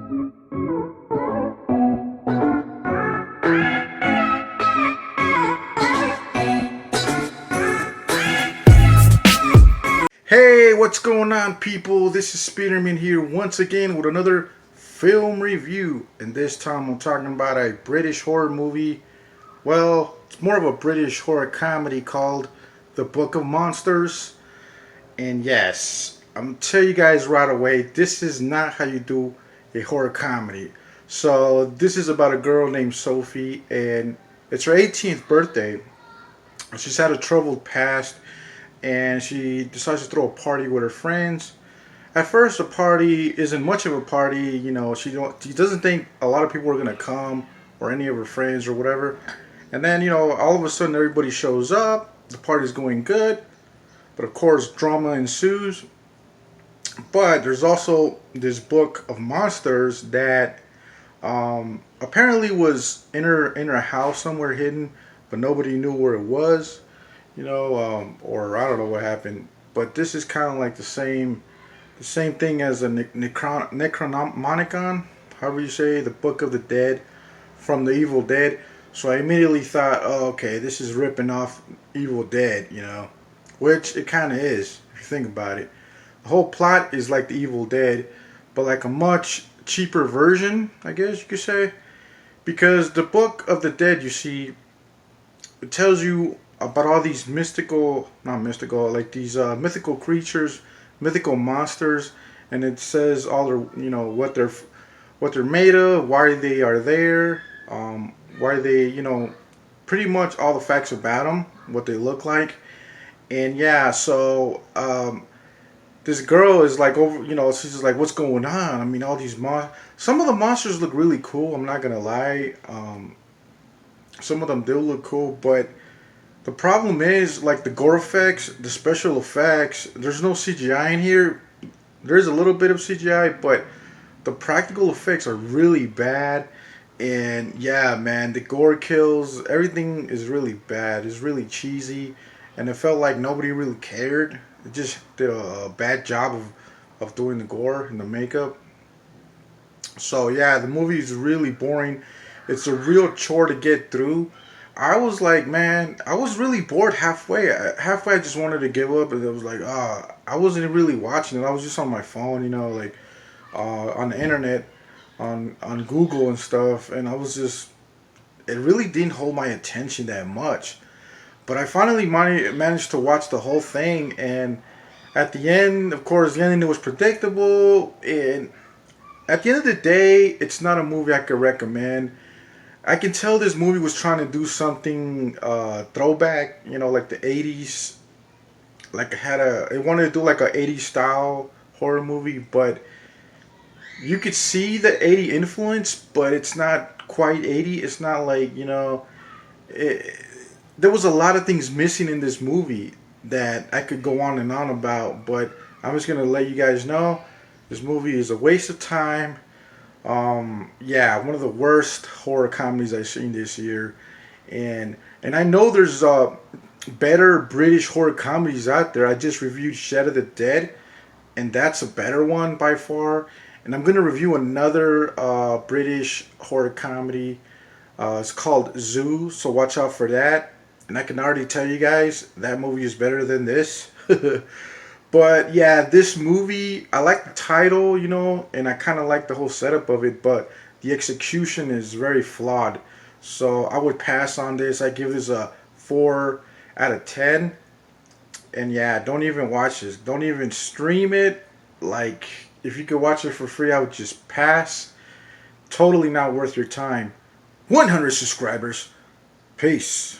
Hey, what's going on, people? This is Speederman here once again with another film review. And this time I'm talking about a British horror movie. Well, it's more of a British horror comedy called The Book of Monsters. And yes, I'm going to tell you guys right away, this is not how you do a horror comedy. So, this is about a girl named Sophie, and it's her 18th birthday. She's had a troubled past, and she decides to throw a party with her friends. At first, the party isn't much of a party. She doesn't think a lot of people are gonna come, or any of her friends or whatever. And then all of a sudden everybody shows up. The party's going good, but of course drama ensues. But there's also this book of monsters that apparently was in her house somewhere hidden, but nobody knew where it was. Or I don't know what happened. But this is kind of like the same thing as a Necronomicon, however you say, the Book of the Dead from the Evil Dead. So I immediately thought, oh, okay, this is ripping off Evil Dead, which it kind of is if you think about it. The whole plot is like the Evil Dead, but like a much cheaper version, I guess you could say, because the Book of the Dead, you see, it tells you about all these not mystical, like these mythical creatures, mythical monsters, and it says all their, what they're made of, why they are there, why they, pretty much all the facts about them, what they look like, and yeah, so this girl is like over, she's just like, what's going on? I mean, all these some of the monsters look really cool. I'm not gonna lie, some of them do look cool, but the problem is, like, the gore effects, the special effects, there's no CGI in here. There's a little bit of CGI, but the practical effects are really bad. And yeah, man, the gore kills, everything is really bad. It's really cheesy. And it felt like nobody really cared. It just did a bad job of doing the gore and the makeup. So yeah, the movie is really boring. It's a real chore to get through. I was like, man, I was really bored halfway. Halfway, I just wanted to give up, and it was like, I wasn't really watching it. I was just on my phone, like on the internet, on Google and stuff, and I was just, it really didn't hold my attention that much. But I finally managed to watch the whole thing, and at the end, of course, the ending was predictable, and at the end of the day, it's not a movie I could recommend. I can tell this movie was trying to do something throwback, like the 80s. Like it wanted to do like a 80s style horror movie, but you could see the 80 influence, but it's not quite 80. It's not like, there was a lot of things missing in this movie that I could go on and on about, but I'm just going to let you guys know this movie is a waste of time. Yeah, one of the worst horror comedies I've seen this year, and I know there's better British horror comedies out there. I just reviewed Shed of the Dead, and that's a better one by far. And I'm gonna review another British horror comedy. It's called Zoo, so watch out for that. And I can already tell you guys that movie is better than this. But yeah, this movie, I like the title, and I kind of like the whole setup of it, but the execution is very flawed. So I would pass on this. I give this a 4 out of 10. And yeah, don't even watch this. Don't even stream it. Like, if you could watch it for free, I would just pass. Totally not worth your time. 100 subscribers. Peace.